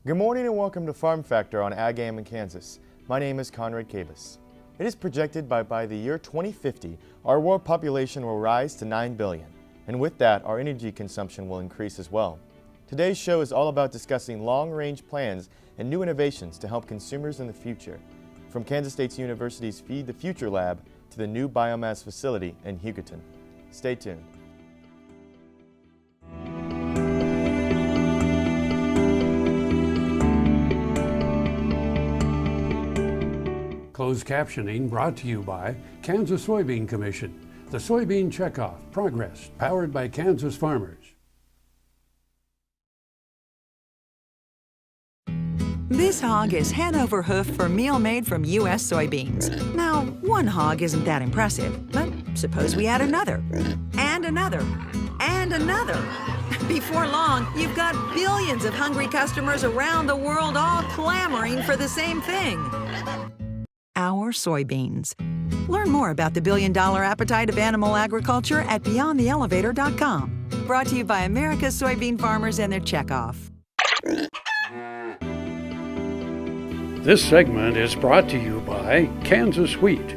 Good morning and welcome to Farm Factor on Ag AM in Kansas. My name is Conrad Kabus. It is projected by the year 2050, our world population will rise to 9 billion. And with that, our energy consumption will increase as well. Today's show is all about discussing long-range plans and new innovations to help consumers in the future. From Kansas State University's Feed the Future Lab to the new Biomass facility in Hugoton. Stay tuned. Closed captioning brought to you by Kansas Soybean Commission. The Soybean Checkoff, Progress, powered by Kansas farmers. This hog is head over hoof for meal made from U.S. soybeans. Now, one hog isn't that impressive, but suppose we add another, and another, and another. Before long, you've got billions of hungry customers around the world all clamoring for the same thing. Our soybeans. Learn more about the billion-dollar appetite of animal agriculture at beyondtheelevator.com. Brought to you by America's soybean farmers and their checkoff. This segment is brought to you by Kansas Wheat.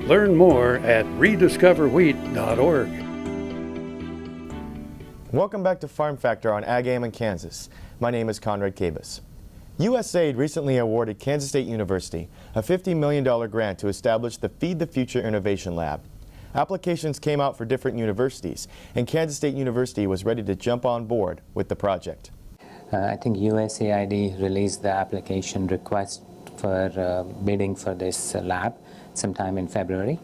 Learn more at rediscoverwheat.org. Welcome back to Farm Factor on Ag AM in Kansas. My name is Conrad Kabus. USAID recently awarded Kansas State University a $50 million grant to establish the Feed the Future Innovation Lab. Applications came out for different universities, and Kansas State University was ready to jump on board with the project. I think USAID released the application request for bidding for this lab sometime in February.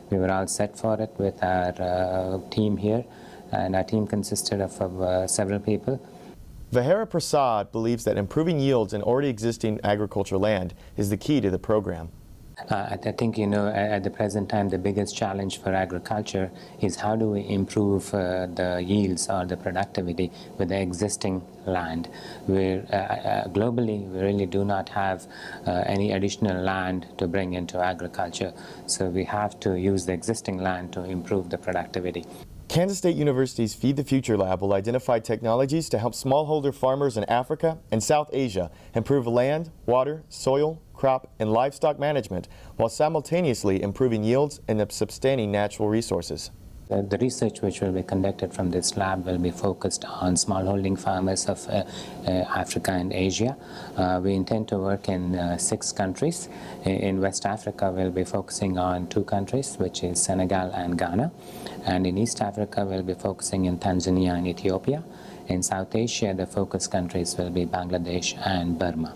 We were all set for it with our team here, and our team consisted of several people. Vahera Prasad believes that improving yields in already existing agricultural land is the key to the program. I think, at the present time, the biggest challenge for agriculture is how do we improve the yields or the productivity with the existing land. Globally, we really do not have any additional land to bring into agriculture, so we have to use the existing land to improve the productivity. Kansas State University's Feed the Future Lab will identify technologies to help smallholder farmers in Africa and South Asia improve land, water, soil, crop, and livestock management while simultaneously improving yields and sustaining natural resources. The research which will be conducted from this lab will be focused on smallholding farmers of Africa and Asia. We intend to work in 6 countries. In West Africa, we'll be focusing on 2 countries, which is Senegal and Ghana. And in East Africa, we'll be focusing in Tanzania and Ethiopia. In South Asia, the focus countries will be Bangladesh and Burma.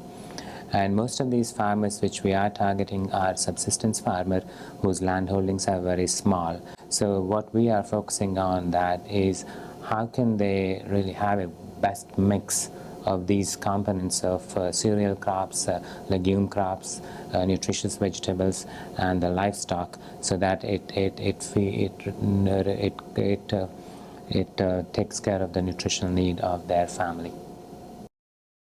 And most of these farmers which we are targeting are subsistence farmers whose land holdings are very small. So what we are focusing on that is how can they really have a best mix of these components of cereal crops, legume crops, nutritious vegetables, and the livestock, so that it takes care of the nutritional need of their family.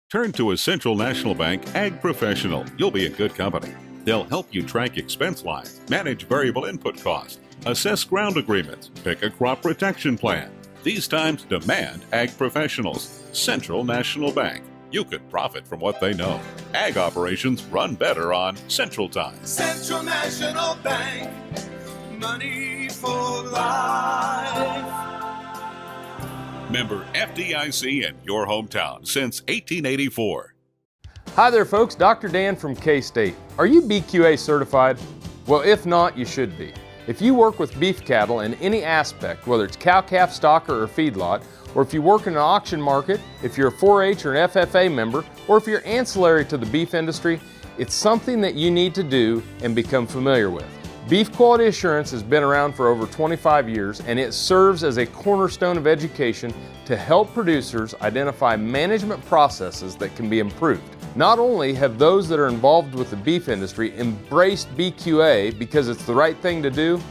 Turn to a Central National Bank Ag Professional. You'll be in good company. They'll help you track expense lines, manage variable input costs, assess ground agreements, pick a crop protection plan. These times demand Ag Professionals. Central National Bank. You could profit from what they know. Ag operations run better on Central Time. Central National Bank. Money for life. Member FDIC in your hometown since 1884. Hi there folks, Dr. Dan from K-State. Are you BQA certified? Well, if not, you should be. If you work with beef cattle in any aspect, whether it's cow-calf, stocker, or feedlot, or if you work in an auction market, if you're a 4-H or an FFA member, or if you're ancillary to the beef industry, it's something that you need to do and become familiar with. Beef quality assurance has been around for over 25 years, and it serves as a cornerstone of education to help producers identify management processes that can be improved. Not only have those that are involved with the beef industry embraced BQA because it's the right thing to do,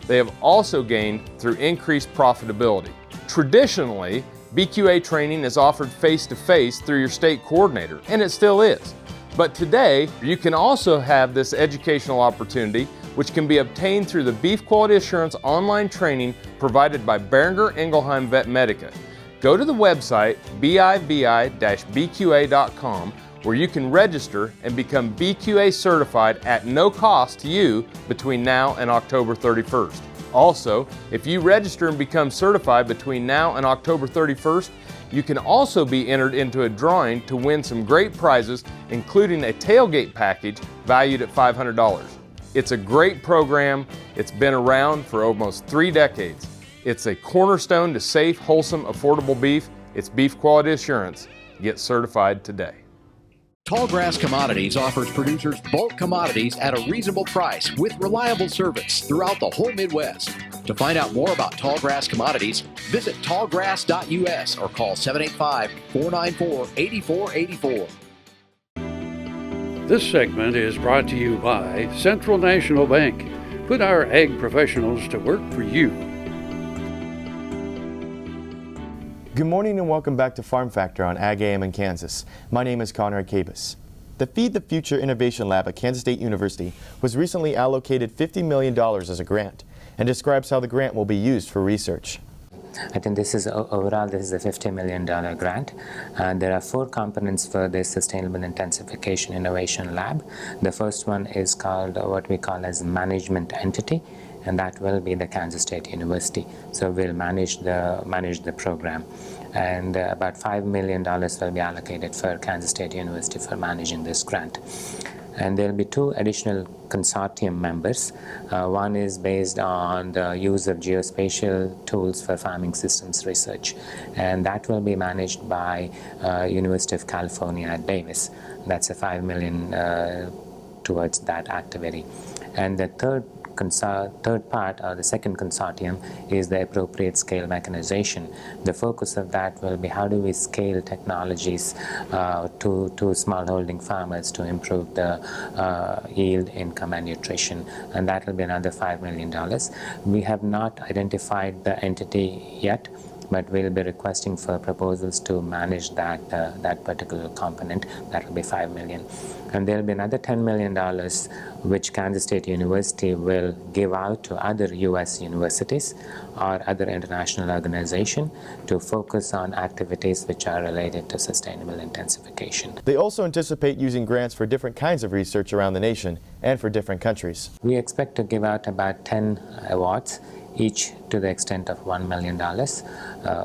they have also gained through increased profitability. Traditionally, BQA training is offered face-to-face through your state coordinator, and it still is. But today, you can also have this educational opportunity, which can be obtained through the Beef Quality Assurance online training provided by Boehringer Ingelheim Vet Medica. Go to the website bivi-bqa.com where you can register and become BQA certified at no cost to you between now and October 31st. Also, if you register and become certified between now and October 31st, you can also be entered into a drawing to win some great prizes, including a tailgate package valued at $500. It's a great program. It's been around for almost 3 decades. It's a cornerstone to safe, wholesome, affordable beef. It's beef quality assurance. Get certified today. Tallgrass Commodities offers producers bulk commodities at a reasonable price with reliable service throughout the whole Midwest. To find out more about Tallgrass Commodities, visit tallgrass.us or call 785-494-8484. This segment is brought to you by Central National Bank. Put our ag professionals to work for you. Good morning and welcome back to Farm Factor on Ag AM in Kansas. My name is Conrad Kabus. The Feed the Future Innovation Lab at Kansas State University was recently allocated $50 million as a grant and describes how the grant will be used for research. I think this is overall this is a $50 million grant. There are 4 components for this Sustainable Intensification Innovation Lab. The first one is called what we call as management entity, and that will be the Kansas State University. So we'll manage the program. And about $5 million will be allocated for Kansas State University for managing this grant. And there will be 2 additional consortium members. One is based on the use of geospatial tools for farming systems research, and that will be managed by University of California at Davis. That's a $5 million towards that activity. And the third part, or the second consortium, is the appropriate scale mechanization. The focus of that will be how do we scale technologies to smallholding farmers to improve the yield, income, and nutrition, and that will be another $5 million. We have not identified the entity yet, but we'll be requesting for proposals to manage that particular component. That will be $5 million. And there will be another $10 million which Kansas State University will give out to other U.S. universities or other international organizations to focus on activities which are related to sustainable intensification. They also anticipate using grants for different kinds of research around the nation and for different countries. We expect to give out about 10 awards, each to the extent of $1 million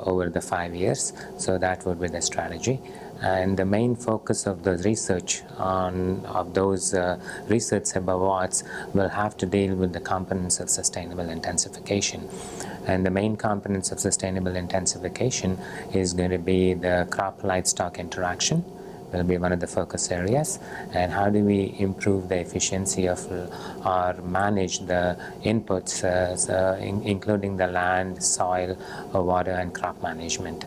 over the 5 years. So that would be the strategy. And the main focus of the research of those research awards will have to deal with the components of sustainable intensification. And the main components of sustainable intensification is going to be the crop-livestock interaction, will be one of the focus areas, and how do we improve the efficiency of or manage the inputs, including the land, soil, water, and crop management.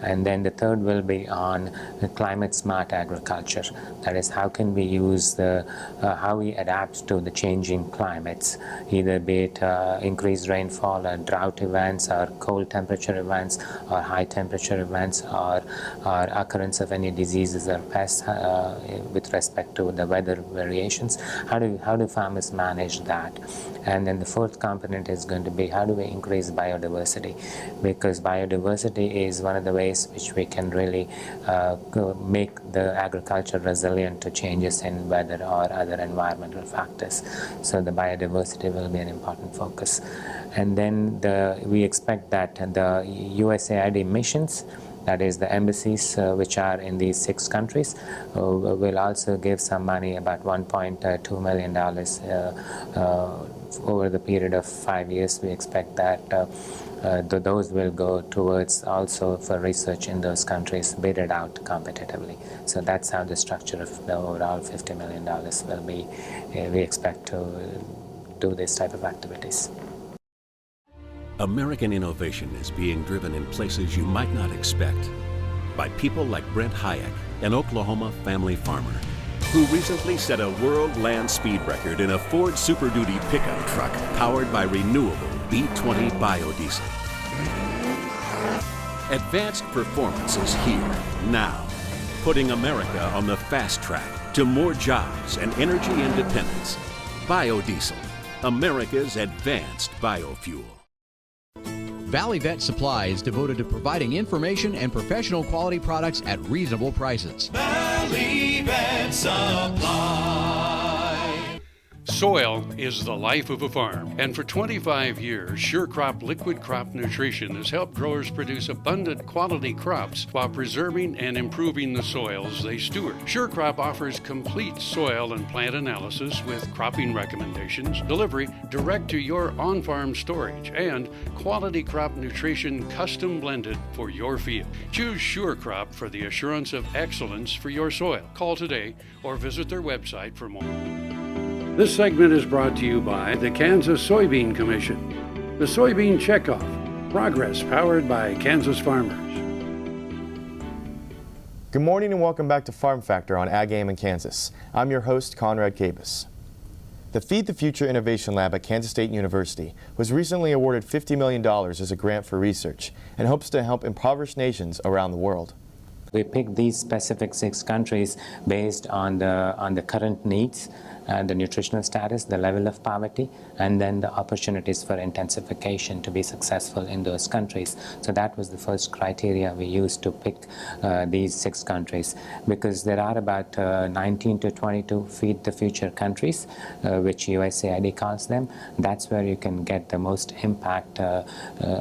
And then the third will be on climate smart agriculture. That is, how can we use how we adapt to the changing climates, either be it increased rainfall or drought events or cold temperature events or high temperature events or occurrence of any diseases or pests with respect to the weather variations. How do farmers manage that? And then the fourth component is going to be how do we increase biodiversity, because biodiversity is one of the ways which we can really make the agriculture resilient to changes in weather or other environmental factors. So the biodiversity will be an important focus. And then we expect that the USAID missions, that is the embassies which are in these 6 countries, will also give some money, about $1.2 million over the period of 5 years. We expect that those will go towards also for research in those countries, bid it out competitively. So that's how the structure of the overall $50 million will be. We expect to do this type of activities. American innovation is being driven in places you might not expect by people like Brent Hayek, an Oklahoma family farmer, who recently set a world land speed record in a Ford Super Duty pickup truck powered by renewable B20 biodiesel. Advanced performance is here, now, putting America on the fast track to more jobs and energy independence. Biodiesel, America's advanced biofuel. Valley Vet Supply is devoted to providing information and professional quality products at reasonable prices. Valley Vet Supply. Soil is the life of a farm, and for 25 years, SureCrop Liquid Crop Nutrition has helped growers produce abundant quality crops while preserving and improving the soils they steward. SureCrop offers complete soil and plant analysis with cropping recommendations, delivery direct to your on-farm storage, and quality crop nutrition custom blended for your field. Choose SureCrop for the assurance of excellence for your soil. Call today or visit their website for more. This segment is brought to you by the Kansas Soybean Commission. The Soybean Checkoff. Progress powered by Kansas farmers. Good morning and welcome back to Farm Factor on Ag Game in Kansas. I'm your host, Conrad Kabus. The Feed the Future Innovation Lab at Kansas State University was recently awarded $50 million as a grant for research and hopes to help impoverished nations around the world. We picked these specific 6 countries based on the current needs, the nutritional status, the level of poverty, and then the opportunities for intensification to be successful in those countries. So that was the first criteria we used to pick these 6 countries, because there are about 19 to 22 Feed the Future countries, which USAID calls them. That's where you can get the most impact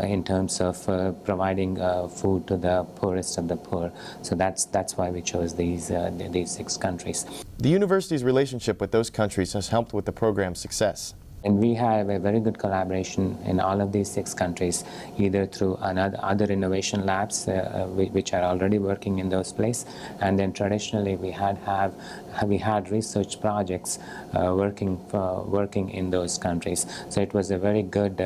in terms of providing food to the poorest of the poor. So that's why we chose these 6 countries. The university's relationship with those countries has helped with the program's success. And we have a very good collaboration in all of these 6 countries, either through other innovation labs, which are already working in those places, and then traditionally we had research projects working in those countries. So it was a very good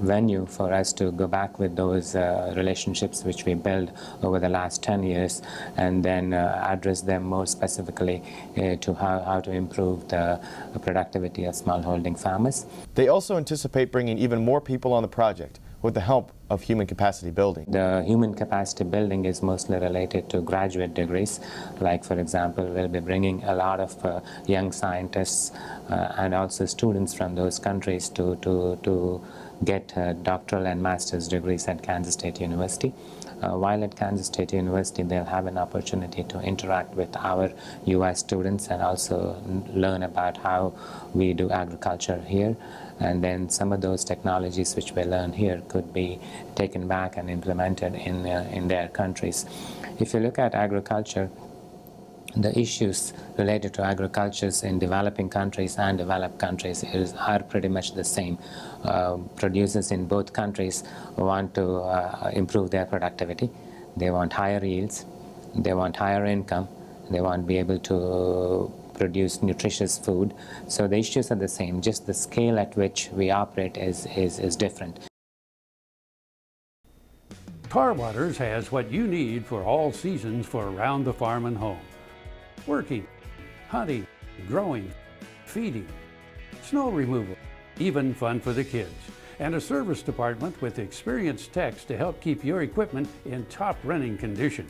venue for us to go back with those relationships which we built over the last 10 years, and then address them more specifically to how to improve the productivity of smallholding farmers. They also anticipate bringing even more people on the project with the help of human capacity building. The human capacity building is mostly related to graduate degrees. Like, for example, we'll be bringing a lot of young scientists and also students from those countries to get doctoral and master's degrees at Kansas State University. While at Kansas State University, they'll have an opportunity to interact with our U.S. students and also learn about how we do agriculture here. And then some of those technologies which we learn here could be taken back and implemented in their countries. If you look at agriculture, the issues related to agriculture in developing countries and developed countries are pretty much the same. Producers in both countries want to improve their productivity. They want higher yields. They want higher income. They want to be able to produce nutritious food. So the issues are the same, just the scale at which we operate is different. Tar Waters has what you need for all seasons for around the farm and home. Working, hunting, growing, feeding, snow removal, even fun for the kids. And a service department with experienced techs to help keep your equipment in top running condition.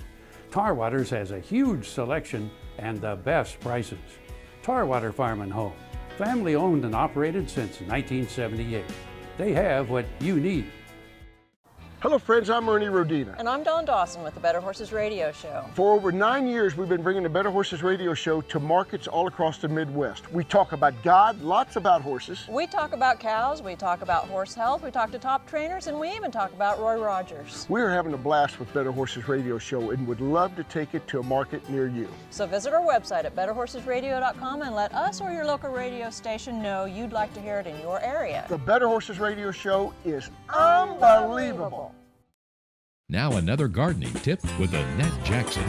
Tar Waters has a huge selection and the best prices. Tarwater Farm and Home, family owned and operated since 1978. They have what you need. Hello friends, I'm Ernie Rodina. And I'm Dawn Dawson with the Better Horses Radio Show. For over 9 years, we've been bringing the Better Horses Radio Show to markets all across the Midwest. We talk about God, lots about horses. We talk about cows, we talk about horse health, we talk to top trainers, and we even talk about Roy Rogers. We're having a blast with Better Horses Radio Show and would love to take it to a market near you. So visit our website at betterhorsesradio.com and let us or your local radio station know you'd like to hear it in your area. The Better Horses Radio Show is unbelievable. Now another gardening tip with Annette Jackson.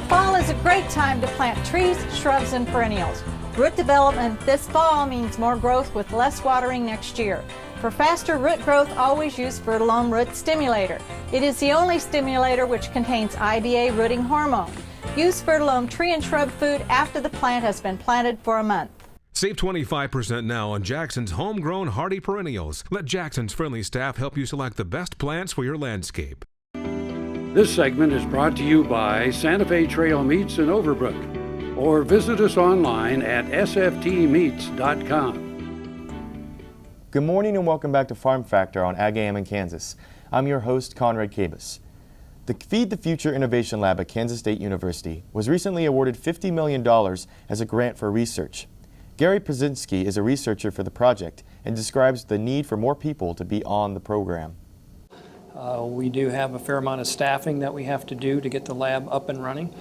Fall is a great time to plant trees, shrubs, and perennials. Root development this fall means more growth with less watering next year. For faster root growth, always use Fertilome Root Stimulator. It is the only stimulator which contains IBA rooting hormone. Use Fertilome tree and shrub food after the plant has been planted for a month. Save 25% now on Jackson's homegrown hardy perennials. Let Jackson's friendly staff help you select the best plants for your landscape. This segment is brought to you by Santa Fe Trail Meats in Overbrook, or visit us online at sftmeats.com. Good morning and welcome back to Farm Factor on Ag AM in Kansas. I'm your host, Conrad Kabus. The Feed the Future Innovation Lab at Kansas State University was recently awarded $50 million as a grant for research. Gary Przinski is a researcher for the project and describes the need for more people to be on the program. We do have a fair amount of staffing that we have to do to get the lab up and running.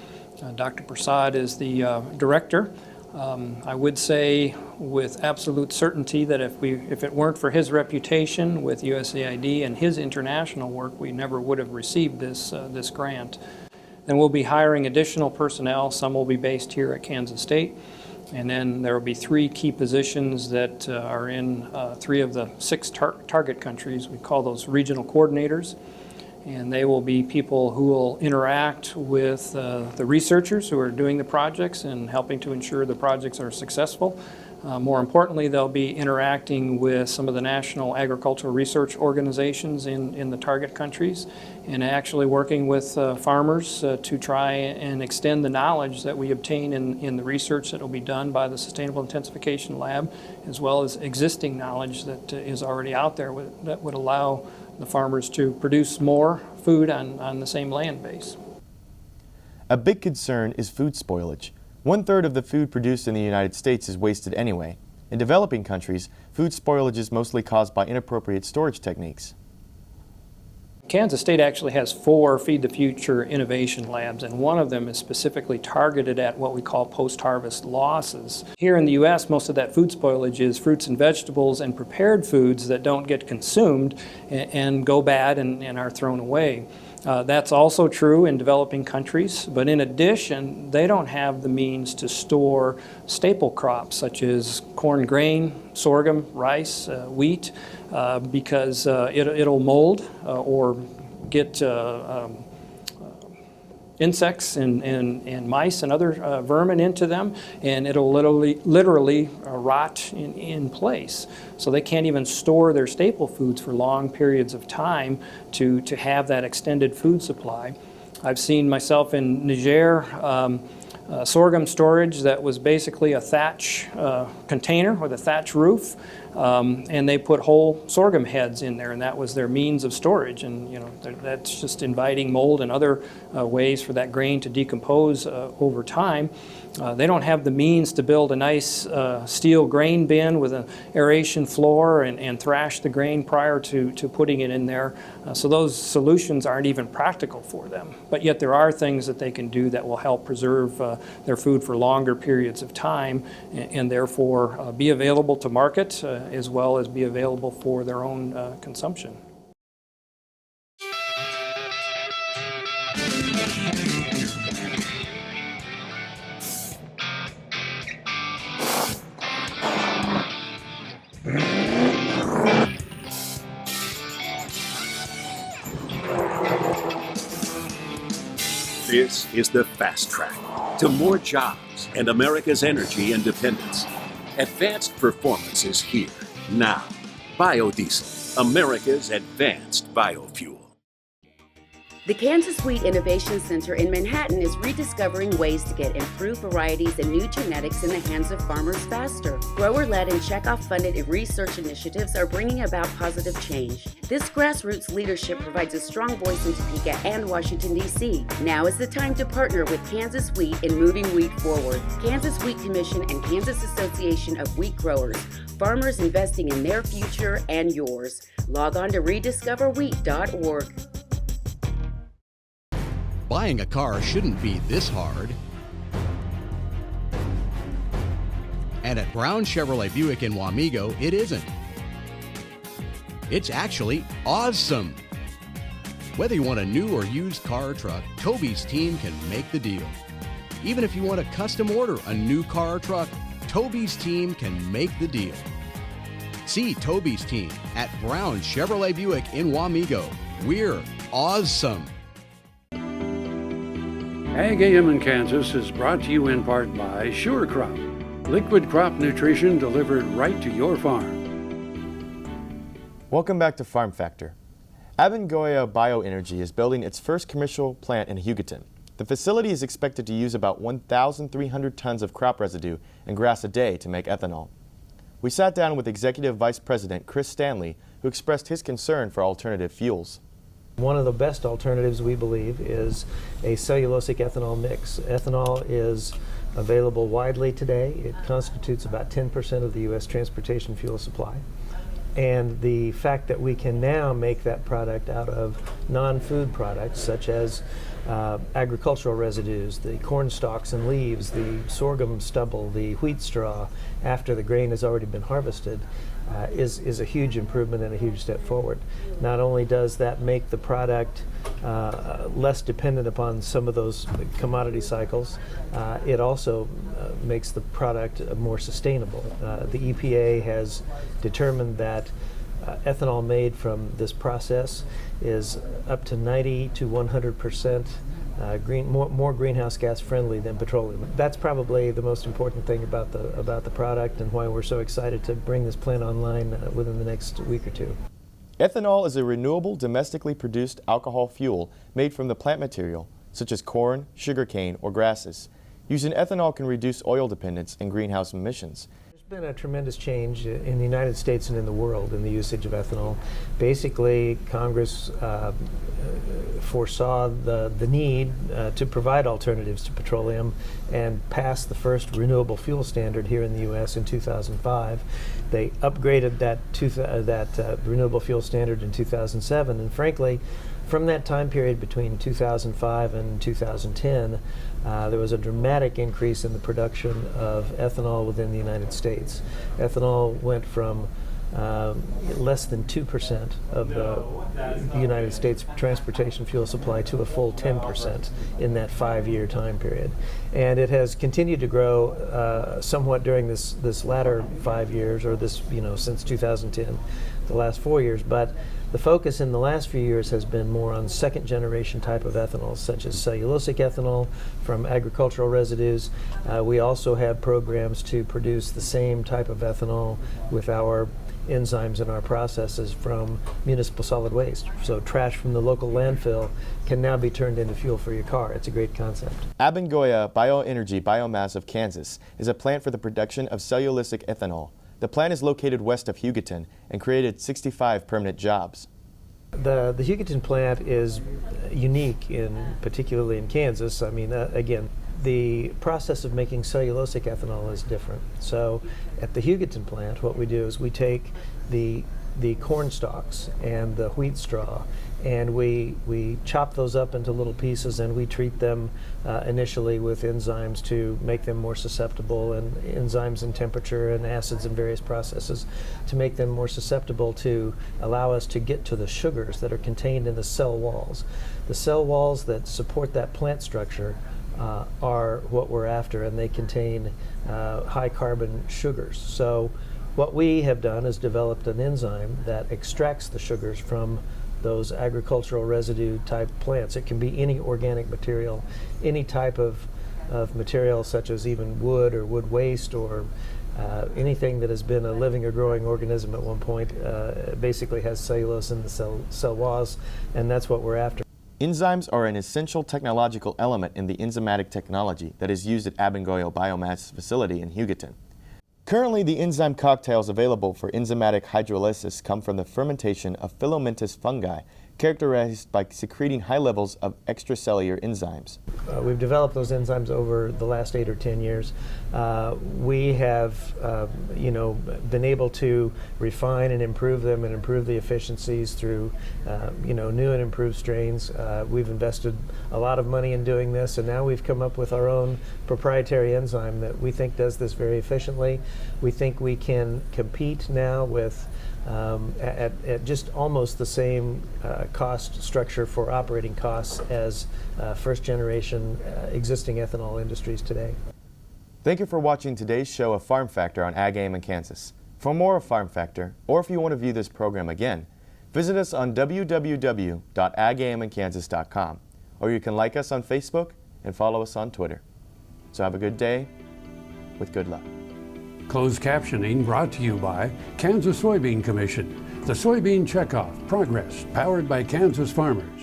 Dr. Prasad is the director. I would say with absolute certainty that if it weren't for his reputation with USAID and his international work, we never would have received this grant. Then we'll be hiring additional personnel. Some will be based here at Kansas State. And then there will be 3 key positions that are in 3 of the 6 target countries. We call those regional coordinators. And they will be people who will interact with the researchers who are doing the projects and helping to ensure the projects are successful. More importantly, they'll be interacting with some of the national agricultural research organizations in the target countries and actually working with farmers to try and extend the knowledge that we obtain in the research that will be done by the Sustainable Intensification Lab, as well as existing knowledge that is already out there that would allow the farmers to produce more food on the same land base. A big concern is food spoilage. 1/3 of the food produced in the United States is wasted anyway. In developing countries, food spoilage is mostly caused by inappropriate storage techniques. Kansas State actually has 4 Feed the Future innovation labs, and one of them is specifically targeted at what we call post-harvest losses. Here in the U.S., most of that food spoilage is fruits and vegetables and prepared foods that don't get consumed and go bad and are thrown away. That's also true in developing countries, but in addition, they don't have the means to store staple crops such as corn grain, sorghum, rice, wheat, because it'll mold or get insects and mice and other vermin into them, and it'll literally rot in place. So they can't even store their staple foods for long periods of time to have that extended food supply. I've seen myself in Niger sorghum storage that was basically a thatch container with a thatch roof, and they put whole sorghum heads in there, and that was their means of storage. And you know, that's just inviting mold and other ways for that grain to decompose over time. They don't have the means to build a nice steel grain bin with an aeration floor and thrash the grain prior to putting it in there. So those solutions aren't even practical for them. But yet there are things that they can do that will help preserve their food for longer periods of time and therefore be available to market as well as be available for their own consumption. This is the fast track to more jobs and America's energy independence. Advanced performance is here, now. Biodiesel, America's advanced biofuel. The Kansas Wheat Innovation Center in Manhattan is rediscovering ways to get improved varieties and new genetics in the hands of farmers faster. Grower-led and checkoff-funded research initiatives are bringing about positive change. This grassroots leadership provides a strong voice in Topeka and Washington, D.C. Now is the time to partner with Kansas Wheat in moving wheat forward. Kansas Wheat Commission and Kansas Association of Wheat Growers. Farmers investing in their future and yours. Log on to rediscoverwheat.org. Buying a car shouldn't be this hard. And at Brown Chevrolet Buick in Wamego, it isn't. It's actually awesome. Whether you want a new or used car or truck, Toby's team can make the deal. Even if you want to custom order a new car or truck, Toby's team can make the deal. See Toby's team at Brown Chevrolet Buick in Wamego. We're awesome. Ag AM in Kansas is brought to you in part by Sure Crop, liquid crop nutrition delivered right to your farm. Welcome back to Farm Factor. Abengoya Bioenergy is building its first commercial plant in Hugoton. The facility is expected to use about 1,300 tons of crop residue and grass a day to make ethanol. We sat down with Executive Vice President Chris Stanley, who expressed his concern for alternative fuels. One of the best alternatives, we believe, is a cellulosic ethanol mix. Ethanol is available widely today. It constitutes about 10% of the U.S. transportation fuel supply. And the fact that we can now make that product out of non-food products, such as agricultural residues, the corn stalks and leaves, the sorghum stubble, the wheat straw, after the grain has already been harvested, is a huge improvement and a huge step forward. Not only does that make the product less dependent upon some of those commodity cycles, it also makes the product more sustainable. The EPA has determined that ethanol made from this process is up to 90 to 100% more greenhouse gas friendly than petroleum. That's probably the most important thing about the product, and why we're so excited to bring this plant online within the next week or two. Ethanol is a renewable, domestically produced alcohol fuel made from the plant material, such as corn, sugarcane, or grasses. Using ethanol can reduce oil dependence and greenhouse emissions. There's been a tremendous change in the United States and in the world in the usage of ethanol. Basically, Congress foresaw the need to provide alternatives to petroleum and passed the first renewable fuel standard here in the U.S. in 2005. They upgraded that renewable fuel standard in 2007, and frankly, from that time period between 2005 and 2010, there was a dramatic increase in the production of ethanol within the United States. Ethanol went from less than 2% of the United States transportation fuel supply to a full 10% in that 5-year time period. And it has continued to grow somewhat during this latter 5 years, or this, since 2010, the last 4 years. But the focus in the last few years has been more on second generation type of ethanol, such as cellulosic ethanol from agricultural residues. We also have programs to produce the same type of ethanol with our enzymes in our processes from municipal solid waste. So trash from the local landfill can now be turned into fuel for your car. It's a great concept. Abengoya Bioenergy Biomass of Kansas is a plant for the production of cellulosic ethanol. The plant is located west of Hugoton and created 65 permanent jobs. The Hugoton plant is unique, particularly in Kansas. I mean, again, the process of making cellulosic ethanol is different. So at the Hugoton plant, what we do is we take the corn stalks and the wheat straw, and we chop those up into little pieces, and we treat them initially with enzymes to make them more susceptible, and enzymes and temperature and acids and various processes to make them more susceptible to allow us to get to the sugars that are contained in the cell walls. The cell walls that support that plant structure are what we're after, and they contain high carbon sugars. So what we have done is developed an enzyme that extracts the sugars from those agricultural residue type plants. It can be any organic material, any type of material, such as even wood or wood waste, or anything that has been a living or growing organism at one point basically has cellulose in the cell walls, and that's what we're after. Enzymes are an essential technological element in the enzymatic technology that is used at Abengoya Biomass facility in Hugoton. Currently, the enzyme cocktails available for enzymatic hydrolysis come from the fermentation of filamentous fungi, characterized by secreting high levels of extracellular enzymes. We've developed those enzymes over the last 8 or 10 years. We have, been able to refine and improve them and improve the efficiencies through, new and improved strains. We've invested a lot of money in doing this, and now we've come up with our own proprietary enzyme that we think does this very efficiently. We think we can compete now with at just almost the same cost structure for operating costs as first generation existing ethanol industries today. Thank you for watching today's show of Farm Factor on Ag Aim in Kansas. For more of Farm Factor, or if you want to view this program again, visit us on www.agaiminkansas.com, or you can like us on Facebook and follow us on Twitter. So have a good day with good luck. Closed captioning brought to you by Kansas Soybean Commission, the Soybean Checkoff Progress, powered by Kansas farmers.